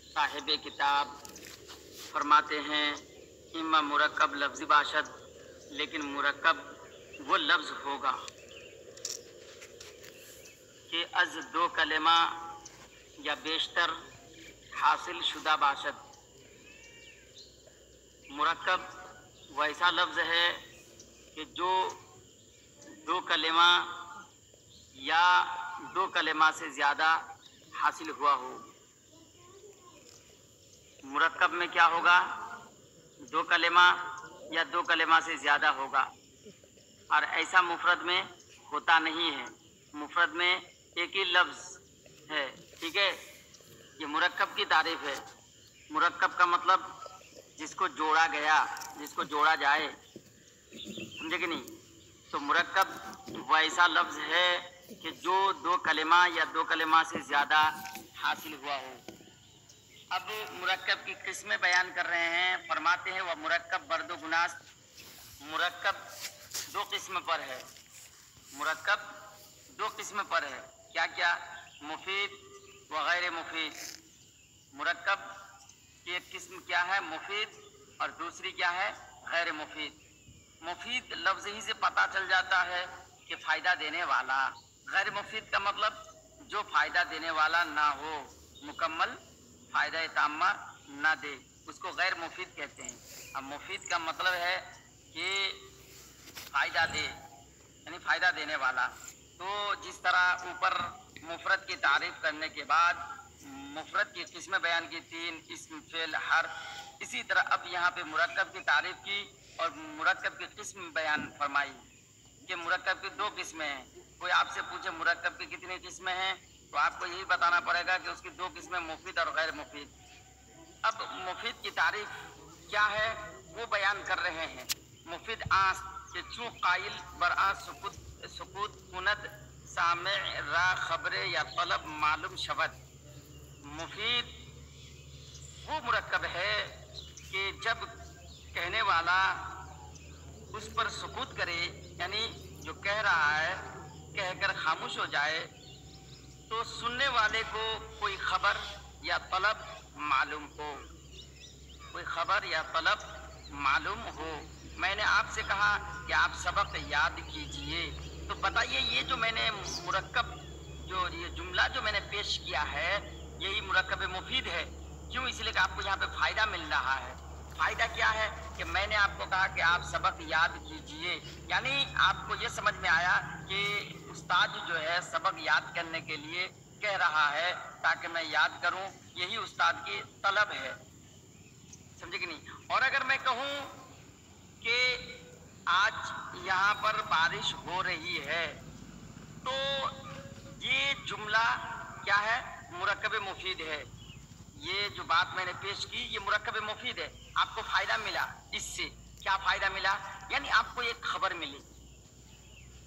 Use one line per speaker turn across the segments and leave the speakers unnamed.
साहिब किताब फरमाते हैं इम्मा मुरक्कब लफ्ज़ी बाशद, लेकिन मुरक्कब वो लफ्ज़ होगा कि अज दो कलमा या बेशतर हासिल शुदा बाशद। मुरक्कब वैसा लफ्ज़ है कि जो दो कलमा या दो कलमा से ज़्यादा हासिल हुआ हो। मुरक्कब में क्या होगा? दो कलमा या दो कलमा से ज़्यादा होगा, और ऐसा मुफरद में होता नहीं है। मुफरद में एक ही लफ्ज़ है, ठीक है। ये मुरक्कब की तारीफ़ है। मुरक्कब का मतलब जिसको जोड़ा गया, जिसको जोड़ा जाए, समझे कि नहीं? तो मुरक्कब वैसा लफ्ज़ है कि जो दो कलमा या दो कलमा से ज़्यादा हासिल हुआ हो। अब मुरक्कब की किस्में बयान कर रहे हैं। फरमाते हैं वह मुरक्कब बर्द गुनास। मुरक्कब दो किस्म पर है। मुरक्कब दो किस्म पर है। क्या क्या? मुफीद व गैर मुफीद। मुरक्कब की एक किस्म क्या है? मुफीद, और दूसरी क्या है? गैर मुफीद। मुफीद लफ्ज़ ही से पता चल जाता है कि फ़ायदा देने वाला। गैर मुफीद का मतलब जो फ़ायदा देने वाला ना हो, मुकम्मल फ़ायदा ताम्मा ना दे, उसको गैर मुफीद कहते हैं। अब मुफीद का मतलब है कि फ़ायदा दे, यानी फ़ायदा देने वाला। तो जिस तरह ऊपर मुफरद की तारीफ़ करने के बाद मुफरद की किस्में बयान की, तीन, इस्म, फ़िल, हर्फ, इसी तरह अब यहाँ पे मुरक्कब की तारीफ़ की और मुरक्कब की किस्म बयान फरमाई कि मुरक्कब की दो किस्में हैं। कोई आपसे पूछे मुरक्कब की कितनी किस्में हैं, तो आपको यही बताना पड़ेगा कि उसकी दो किस्में मुफीद और गैर मुफीद। अब मुफीद की तारीफ क्या है वो बयान कर रहे हैं। मुफीद आस के चूँ काइल बर आस सुकूत कुनद सामे रा खबरे या तलब मालूम शबद। मुफीद वो मुरक्कब है कि जब कहने वाला उस पर सुकूत करे, यानी जो कह रहा है कहकर खामोश हो जाए, तो सुनने वाले को कोई खबर या तलब मालूम हो, कोई खबर या तलब मालूम हो। मैंने आपसे कहा कि आप सबक याद कीजिए, तो बताइए ये जो मैंने मुरक्कब, जो ये जुमला जो मैंने पेश किया है, यही मुरक्कब मुफीद है। क्यों? इसलिए कि आपको यहाँ पे फ़ायदा मिल रहा है। फ़ायदा क्या है कि मैंने आपको कहा कि आप सबक याद कीजिए, यानी आपको ये समझ में आया कि उस्ताद जो है सबक याद करने के लिए कह रहा है ताकि मैं याद करूं, यही उस्ताद की तलब है, समझे कि नहीं? और अगर मैं कहूं कि आज यहाँ पर बारिश हो रही है, तो ये जुमला क्या है? मुरक्कब मुफीद है। ये जो बात मैंने पेश की ये मुरक्कब मुफीद है। आपको फायदा मिला इससे। क्या फायदा मिला? यानी आपको एक खबर मिली।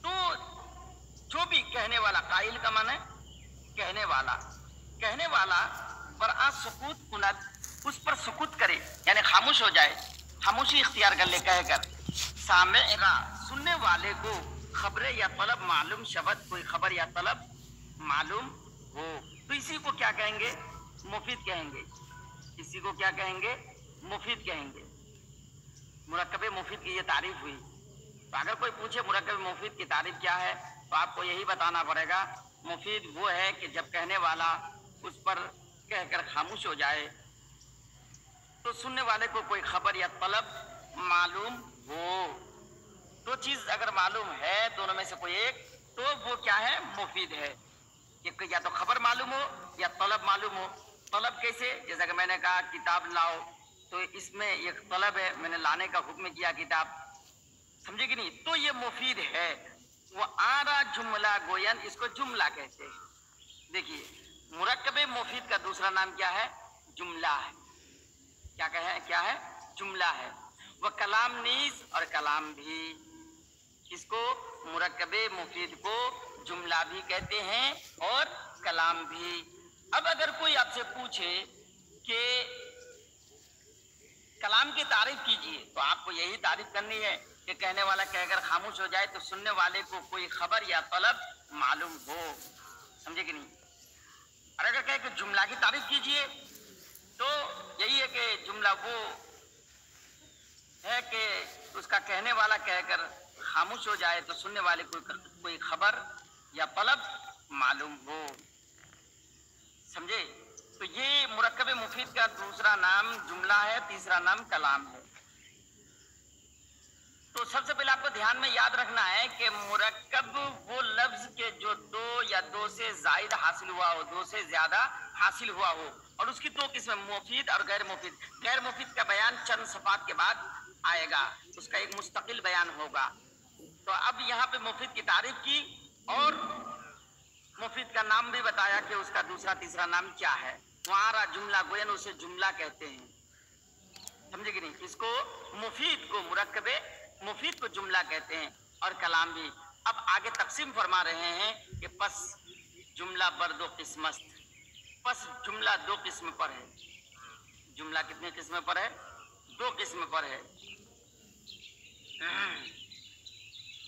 तो जो भी कहने वाला, काइल का माने कहने वाला, कहने वाला पर आ सुकूत कुनद, उस पर सुकूत करे, यानी खामोश हो जाए, खामोशी इख्तियार कर ले कहकर। सामेरा सुनने वाले को खबरें या तलब मालूम शब्द, कोई खबर या तलब मालूम हो, तो इसी को क्या कहेंगे? मुफीद कहेंगे। इसी को क्या कहेंगे? मुफीद कहेंगे। मुरक्कब मुफीद की ये तारीफ हुई। तो अगर कोई पूछे मुरक्कब मुफीद की तारीफ क्या है, तो आपको यही बताना पड़ेगा मुफीद वो है कि जब कहने वाला उस पर कहकर खामोश हो जाए, तो सुनने वाले को कोई खबर या तलब मालूम हो। दो चीज अगर मालूम है, दोनों में से कोई एक, तो वो क्या है? मुफीद है। या तो खबर मालूम हो या तलब मालूम हो। तलब कैसे? जैसा कि मैंने कहा किताब लाओ, तो इसमें एक तलब है, मैंने लाने का हुक्म किया किताब, समझे कि नहीं? तो ये मुफीद है। वो आरा जुमला गोयन, इसको जुमला कहते हैं। देखिए मुरक्कब मुफीद का दूसरा नाम क्या है? जुमला है। क्या कहे? क्या है? जुमला है। वह कलाम नीज, और कलाम भी। इसको मुरक्कब मुफीद को जुमला भी कहते हैं और कलाम भी। अब अगर कोई आपसे पूछे कि कलाम की तारीफ कीजिए, तो आपको यही तारीफ करनी है कि कहने वाला कहकर खामोश हो जाए तो सुनने वाले को कोई खबर या तलब मालूम हो, समझे कि नहीं? और अगर कहे कि जुमला की तारीफ कीजिए, तो यही है कि जुमला वो है कि उसका कहने वाला कहकर खामोश हो जाए तो सुनने वाले को कोई खबर या तलब मालूम हो। समझे? तो ये मुरक्कब मुफीद का दूसरा नाम जुमला है, तीसरा नाम कलाम है। तो सबसे पहले आपको ध्यान में याद रखना है कि मुरक्कब वो लफ्ज के जो दो या दो से जायद हासिल हुआ हो, दो से ज्यादा हासिल हुआ हो, और उसकी दो किस्में मुफीद और गैर मुफीद। गैर मुफीद का बयान चंद सफात के बाद आएगा, उसका एक मुस्तकिल बयान होगा। तो अब यहाँ पे मुफीद की तारीफ की और मुफीद का नाम भी बताया कि उसका दूसरा तीसरा नाम क्या है। मुआरा जुमला गोयन उसे जुमला कहते हैं। समझे कि नहीं? इसको मुफीद को मुरक्कबे मुफीद को जुमला कहते हैं और कलाम भी। अब आगे तकसीम फरमा रहे हैं कि पस जुमला बर दो किस्मत। पस जुमला दो किस्म पर है। जुमला कितने किस्म पर है? दो किस्म पर है।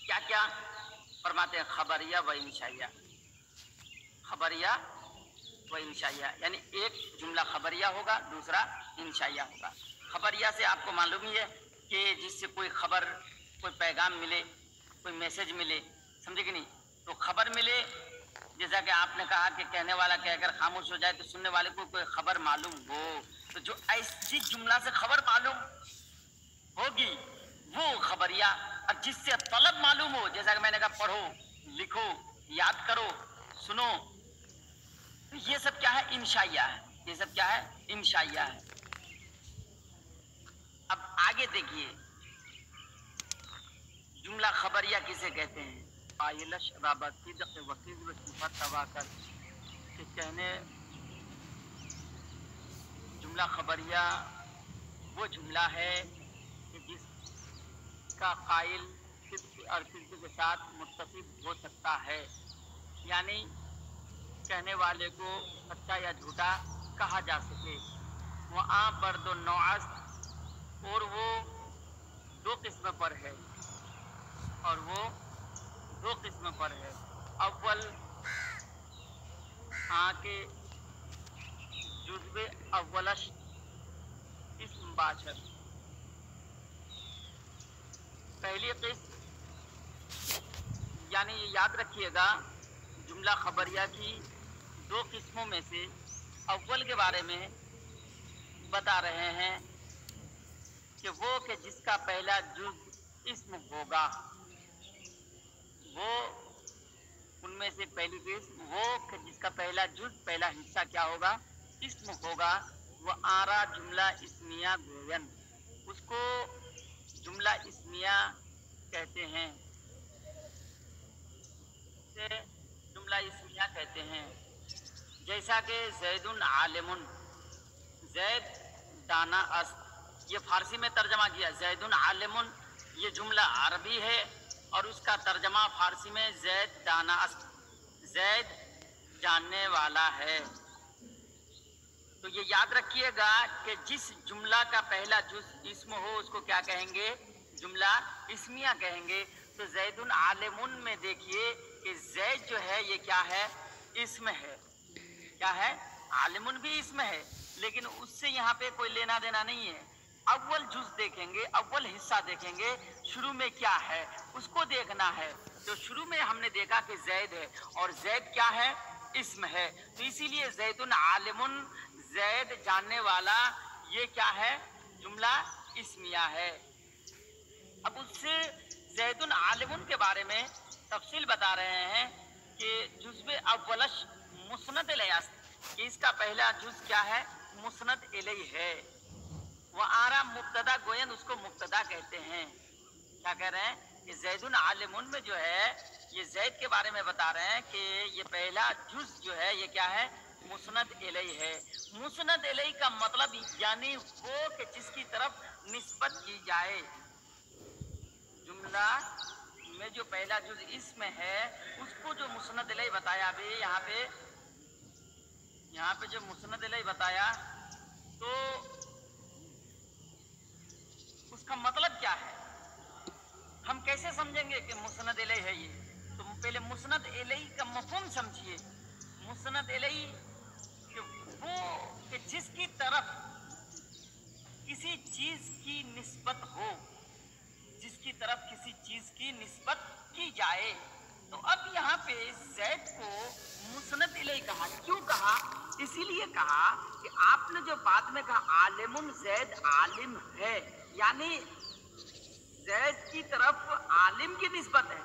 क्या क्या फरमाते हैं? खबरिया व इंशाइया। खबरिया व इंशाइया, यानी एक जुमला खबरिया होगा, दूसरा इंशाइया होगा। खबरिया से आपको मालूम ही है कि जिससे कोई खबर, कोई पैगाम मिले, कोई मैसेज मिले। समझे कि नहीं? तो खबर मिले, जैसा कि आपने कहा कि कहने वाला कहकर खामोश हो जाए तो सुनने वाले को कोई खबर मालूम हो। तो जो ऐसी जुमला से खबर मालूम होगी वो खबरिया। और जिससे तलब मालूम हो, जैसा कि मैंने कहा पढ़ो, लिखो, याद करो, सुनो, तो ये सब क्या है? इंशाइया है। ये सब क्या है? इंशाइया है। अब आगे देखिए, जुमला खबरिया किसे कहते हैं? कहने जुमला खबरिया वो जुमला है कि जिसका कायल सिद्क और सिद्क के साथ मुत्तसिफ हो सकता है, यानी कहने वाले को सच्चा या झूठा कहा जा सके। वहाँ पर दो नौअस, और वो दो किस्म पर है, और वो दो किस्म पर है। अव्वल आके जुज़्वे अव्वलश इस्म बाशर। पहली किस्म, यानी ये याद रखिएगा, जुमला खबरिया की दो किस्मों में से अव्वल के बारे में बता रहे हैं कि वो कि जिसका पहला जुज़ इस्म होगा, वो उनमें से पहली किस्म वो कि जिसका पहला जुज़, पहला हिस्सा क्या होगा? इस्म होगा। वो आरा जुमला इस्मिया गोयन, उसको जुमला इस्मिया कहते हैं। जुमला इस्मिया कहते हैं। जैसा कि जैदुन आलिमुन, जैद दाना अस्त, ये फारसी में तर्जमा किया। जैदुन आलिमुन ये जुमला अरबी है और उसका तर्जमा फारसी में जैद दाना अस्त, जैद जानने वाला है। तो ये याद रखिएगा कि जिस जुमला का पहला जुज़ इस्म हो उसको क्या कहेंगे? जुमला इस्मिया कहेंगे। तो जैदुन आलिमुन में देखिए कि जैद जो है ये क्या है? इस्म है। क्या है? आलिमुन भी इस्म है, लेकिन उससे यहाँ पे कोई लेना देना नहीं है। अव्वल जुज़ देखेंगे, अव्वल हिस्सा देखेंगे, शुरू में क्या है उसको देखना है। तो शुरू में हमने देखा कि जैद है, और जैद क्या है? इस्म है। तो इसीलिए जैदुन आलिमुन, जैद जानने वाला, ये क्या है? जुमला इस्मिया है। अब उससे जैदुन आलिमुन के बारे में तफसील बता रहे हैं कि जुज़्वे अव्वलश मुस्नद इलैहि, कि इसका पहला जुज़ क्या है? मुस्नद इलैहि है। वह आरा मुब्तदा गोयन, उसको मुब्तदा कहते हैं। क्या कह रहे हैं? कि जैदुन आलिमुन में जो है ये जैद के बारे में बता रहे हैं कि ये पहला जुज़ जो है ये क्या है? मुस्नद इलैहि है। मुस्नद इलैहि का मतलब यानी वो कि जिसकी तरफ निस्बत की जाए। जुमला में जो पहला जुज़ इस्म है उसको जो मुस्नद इलैहि बताया, अभी यहाँ पे जो मुस्नद इलैहि बताया, तो उसका मतलब क्या है? हम कैसे समझेंगे कि मुस्नद इलैहि है ये? तो पहले मुस्नद इलैहि का मफ़हूम समझिए। मुस्नद इलैहि कि वो कि जिसकी तरफ चीज की निस्बत हो, जिसकी तरफ किसी चीज की निस्बत की जाए। तो अब यहाँ पे जैद को मुस्नद इलैह कहा। क्यों कहा? इसीलिए कहा कि आपने जो बाद में कहा आलिमुन जैद आलिम है, यानी जैद की तरफ आलिम की निस्बत है।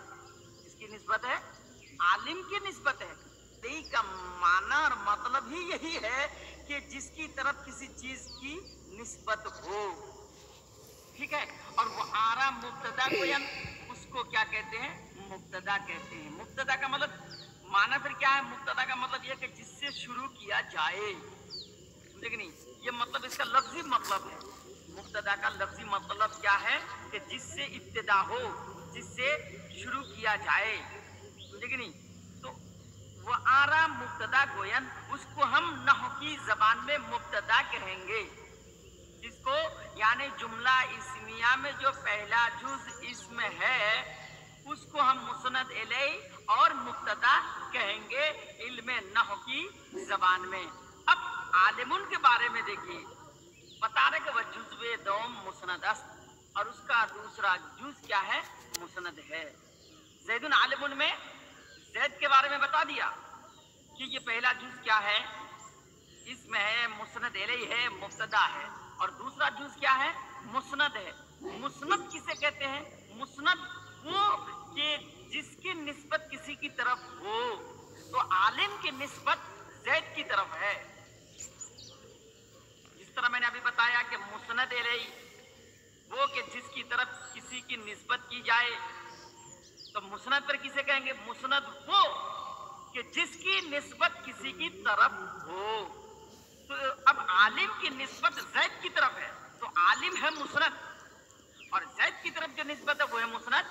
किसकी निस्बत है? आलिम की निस्बत है। इलैह का माना और मतलब ही यही है कि जिसकी तरफ किसी चीज की निस्बत हो, ठीक है। और वो आरा मुब्तदा गोयन, उसको क्या कहते हैं? मुब्तदा कहते हैं। मुब्तदा का मतलब माना फिर क्या है? मुब्तदा का मतलब यह कि जिससे शुरू किया जाए, समझे कि नहीं? ये मतलब इसका लफ्जी मतलब है। मुब्तदा का लफ्जी मतलब क्या है? कि जिससे इब्तिदा हो, जिससे शुरू किया जाए, समझे कि नहीं? तो वो आरा मुब्तदा गोयन, उसको हम नहव की जबान में मुब्तदा कहेंगे। जिसको यानी जुमला इस्मिया में जो पहला जुज इसम है, उसको हम मुस्नद इलैह और मुब्तदा कहेंगे इल्म नहव की जबान में। अब आलिमुन के बारे में देखिए, बता रहे कि वह जुज़्वे दौम मुस्नद अस्त, और उसका दूसरा जुज क्या है? मुस्नद है। ज़ैदुन आलिमुन में ज़ैद के बारे में बता दिया कि ये पहला जुज क्या है? इसमें है, मुस्नद इलैह है, मुब्तदा है। और दूसरा जुज क्या है? मुस्नद है। मुस्नद किसे कहते हैं? मुस्नद वो कि जिसकी निस्बत किसी की तरफ हो। तो आलिम की निस्बत ज़ैद की तरफ है। जिस तरह मैंने अभी बताया कि मुस्नद इलैह वो कि जिसकी तरफ किसी की निस्बत की जाए, तो मुस्नद पर किसे कहेंगे? मुस्नद वो कि जिसकी निस्बत किसी की तरफ हो। तो अब आलिम की निस्बत ज़ैद की तरफ है, तो आलिम है मुस्नद, और ज़ैद की तरफ जो निस्बत है वो है मुस्नद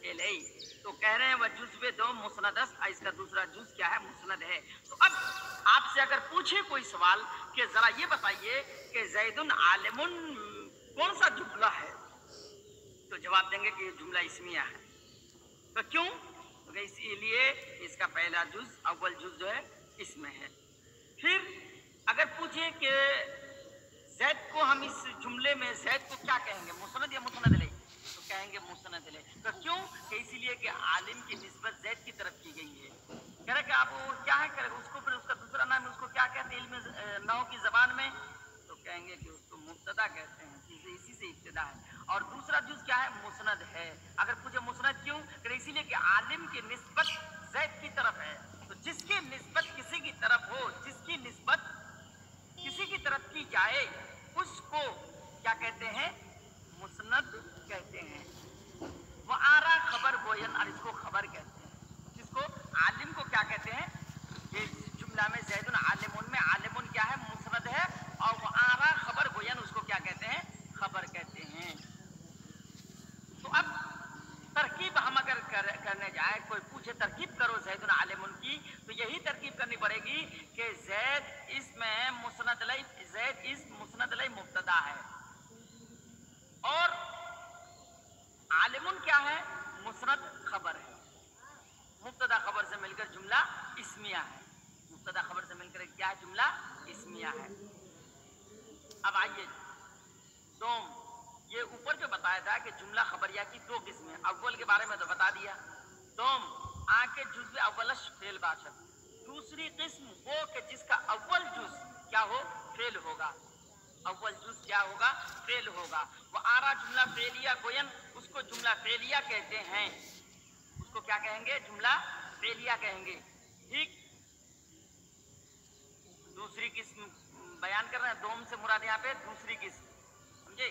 इलैह। तो कह रहे हैं वह जुज़्वे दो मुस्नदस, इसका दूसरा जुज क्या है? मुस्नद है। तो अब आपसे अगर पूछे कोई सवाल कि जरा ये बताइए कि ज़ैदुन आलिमुन कौन सा जुमला है, तो जवाब देंगे कि ये जुमला इस्मिया है। तो क्यों? तो इसीलिए इसका पहला जुज, अव्वल जुज जो है इसमें है। फिर अगर पूछे कि ज़ैद को हम इस जुमले में ज़ैद को क्या कहेंगे, मुस्नद या मुस्नद इलैह, तो कहेंगे मुस्नद इलैह। तो क्यों? कि इसीलिए कि आलिम की निस्बत ज़ैद की तरफ की गई है। कह रहे कि आप वो क्या है करेगा उसको, फिर उसका दूसरा नाम है, उसको क्या कहते हैं इल्म नहव की जबान में? तो कहेंगे कि उसको मुब्तदा कहते हैं, इसी से इब्तिदा है। और दूसरा जुज क्या है? मुस्नद है। अगर पूछे मुस्नद क्यों? इसीलिए कि आलिम की निस्बत ज़ैद की तरफ है। तो जिसकी निस्बत किसी की तरफ हो, जिसकी निस्बत किसी की तरफ की जाए, उसको क्या कहते हैं? मुस्नद कहते हैं। वो आरा खबर गोयन, और इसको खबर कहते हैं। जिसको आलिम को क्या कहते हैं? ये जुमला में ज़ैदुन आलिमुन में आलिमुन क्या है? मुस्नद है, और वो आरा खबर गोयन उसको क्या कहते हैं? खबर कहते हैं। तो अब तरकीब हम अगर करने जाए, कोई पूछे तरकीब करो ज़ैदुन आलिमुन की, तो यही तरकीब करनी पड़ेगी कि ज़ैद इसमें मुस्नद इलैह, ज़ैद इस मुस्नद इलैह मुब्तदा है, और आलिमुन क्या है? मुस्नद खबर है। मुब्तदा खबर से मिलकर जुमला इस्मिया है। मुब्तदा खबर से मिलकर क्या है? जुमला इस्मिया है। अब आइए दोम, ये ऊपर जो बताया था कि जुमला खबरिया की दो किस्में, अव्वल के बारे में तो बता दिया। दोम आके जुज़्व अव्वलश फेल बाशद, दूसरी किस्म वो कि जिसका अव्वल जुज क्या हो? फेल होगा। अव्वल जुज क्या होगा? फेल होगा। वो आरा जुमला फेलिया गोयन, उसको जुमला फेलिया कहते हैं। उसको क्या कहेंगे? जुमला फेलिया कहेंगे। ठीक। दूसरी किस्म बयान कर रहे हैं, दोम से मुराद यहाँ पे दूसरी किस्म, समझे?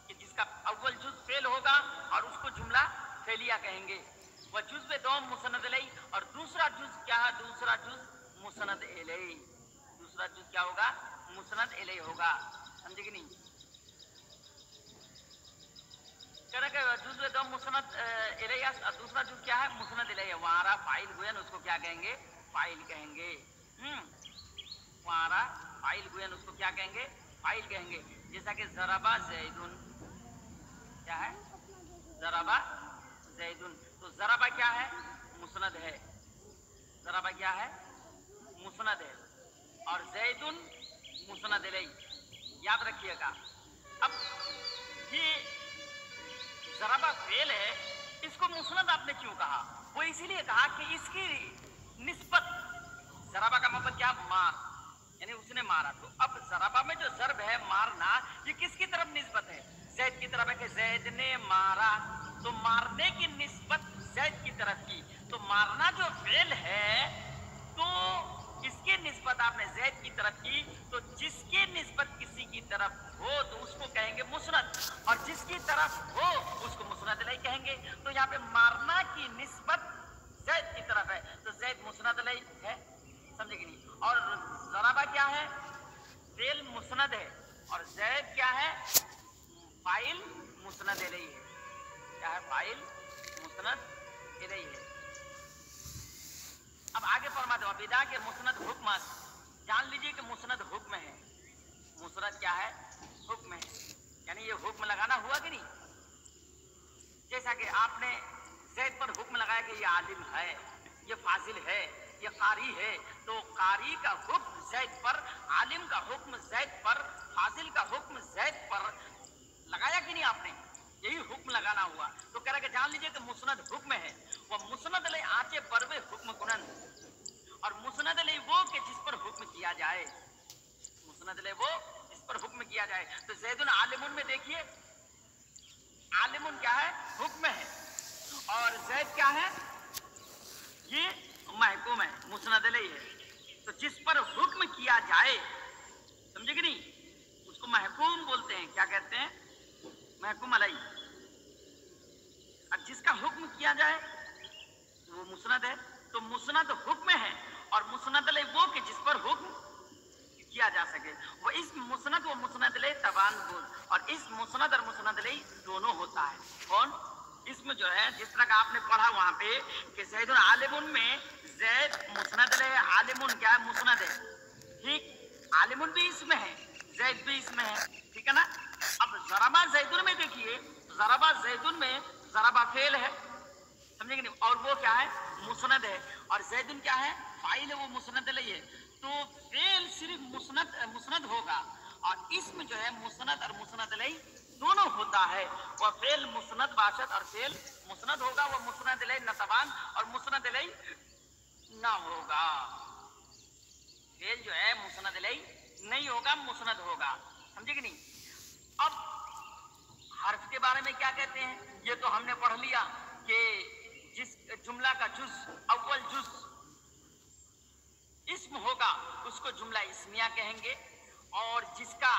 कि जिसका अव्वल जुज फेल होगा और उसको जुमला फेलिया कहेंगे। वह जुज़्व दोम मुस्नद इलैह, और दूसरा जुज क्या है? दूसरा जुज मुस्नद इलैह। दूसरा जुज क्या होगा? मुस्नद इलैह होगा। समझे कि नहीं? जुज़्व दोम मुस्नद इलैह, और दूसरा जुज क्या है? मुस्नद इलैह। वहां फाइल गोयन, उसको क्या कहेंगे? फाइल कहेंगे। वहां फाइल गोयन, उसको क्या कहेंगे? फाइल कहेंगे। जैसा कि ज़रबा ज़ैदुन, क्या है? ज़रबा ज़ैदुन। तो ज़रबा क्या है? मुस्नद है। ज़रबा क्या है? मुस्नद है, और ज़ैदुन मुस्नद इलैह। याद रखिएगा, अब ये ज़राबा फेल है, इसको मुस्नद आपने क्यों कहा? वो इसीलिए कहा कि इसकी निस्बत, ज़राबा का मतलब क्या? मार, यानी उसने मारा। तो अब ज़राबा में जो ज़र्ब है मारना, ये किसकी तरफ निस्बत है? ज़ैद की तरफ है कि ज़ैद ने मारा, तो मारने की निस्बत ज़ैद की तरफ की। तो मारना जो फेल है, तो इसकी निस्बत आपने ज़ैद की तरफ की, तो जिसकी निस्बत किसी की तरफ हो तो उसको कहेंगे मुस्नद, और जिसकी तरफ हो उसको मुस्नद इलैह कहेंगे। तो यहाँ पे मारना की निस्बत ज़ैद की तरफ है, तो ज़ैद मुस्नद इलैह है, समझे कि नहीं? और ज़राबा क्या है? फेल मुस्नद है, और ज़ैद क्या है? फाइल मुस्नद इलैह है। क्या है? फाइल मुस्नद इलैह है। अब आगे फरमा दो, बिदा के मुस्नद हुक्म, जान लीजिए कि मुस्नद हुक्म है। मुस्नद क्या है? हुक्म है, यानी ये हुक्म लगाना हुआ कि नहीं? जैसा कि आपने ज़ैद पर हुक्म लगाया कि ये आलिम है, ये फाजिल है, ये कारी है, तो कारी का हुक्म ज़ैद पर, आलिम का हुक्म ज़ैद पर, फाजिल का हुक्म ज़ैद पर लगाया कि नहीं आपने? यही हुक्म लगाना हुआ। तो कह रहा कि जान लीजिए कि मुस्नद हुक्म है। वह मुस्नद ले आचे परवे हुक्म कुनन, और मुस्नद ले वो कि जिस पर हुक्म किया जाए। मुस्नद ले वो जिस पर हुक्म किया जाए। तो ज़ैदुन आलिमुन में देखिए, आलिमुन क्या है? हुक्म है, और ज़ैद क्या है? ये महकुम है, मुस्नद इलैह है। तो जिस पर हुक्म किया जाए, समझे कि नहीं, उसको महकुम बोलते हैं। क्या कहते हैं? महकुम अलैह। और जिसका हुक्म किया जाए वो मुस्नद है। तो मुस्नद हुक्म है, और मुस्नद इलैह वो कि जिस पर हुक्म किया जा सके। वो इस मुस्नद व मुस्नद इलैह तबान बोल, और इस मुस्नद और मुस्नद इलैह दोनों होता है। कौन? इसमें जो है, जिस तरह का आपने पढ़ा वहां पे कि ज़ैदुन आलिमुन में ज़ैद मुस्नद इलैह, आलिमुन क्या है? मुस्नद है। ठीक, आलिमुन भी इसमें है, ज़ैद भी इसमें है, ठीक है ना? अब ज़राबा ज़ैदुन में देखिए, ज़राबा ज़ैदुन में ज़राबा फेल है, समझे कि नहीं? और वो क्या है? मुस्नद है। और ज़ैदुन क्या है? फाइल है, वो मुस्नद इलैह है। तो फेल सिर्फ मुस्नद होगा, और इसमें जो है मुस्नद और मुस्नद इलैह दोनों होता है। वह फेल मुस्नद बाशत, और फेल मुस्नद होगा, वह मुस्नद इलैह नतबान और मुस्नद इलैह ना होगा। फेल जो है मुस्नद इलैह नहीं होगा, मुस्नद होगा, समझे कि नहीं? अब हर्फ के बारे में क्या कहते हैं? ये तो हमने पढ़ लिया कि जिस जुमला का जुज, अव्वल जुज इस्म होगा उसको जुमला इस्मिया कहेंगे, और जिसका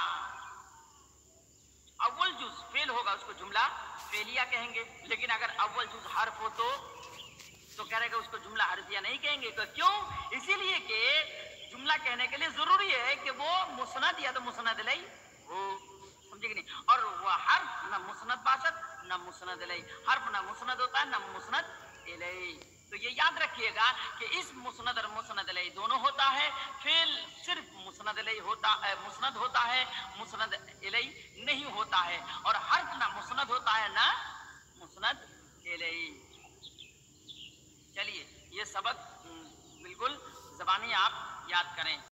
अव्वल जुज फेल होगा उसको जुमला फेलिया कहेंगे। लेकिन अगर अव्वल जुज हर्फ हो तो कह रहे उसको जुमला हर्फिया नहीं कहेंगे। तो क्यों? इसीलिए कि जुमला कहने के लिए जरूरी है कि वो मुस्नद या तो मुस्नद इलैह हो, समझे कि नहीं? और वह हर्फ न मुस्नद बाशत न मुस्नद इलैह, हर्फ न मुस्नद होता है न मुस्नद इलैह। तो ये याद रखिएगा कि इस मुस्नद और मुस्नद इलैह दोनों होता है। फेल सिर्फ मुस्नद इलैह होता है, मुस्नद होता है, मुस्नद इलैह नहीं होता है। और हर्फ ना मुस्नद होता है ना मुस्नद इलैह। चलिए, ये सबक बिल्कुल ज़बानी आप याद करें।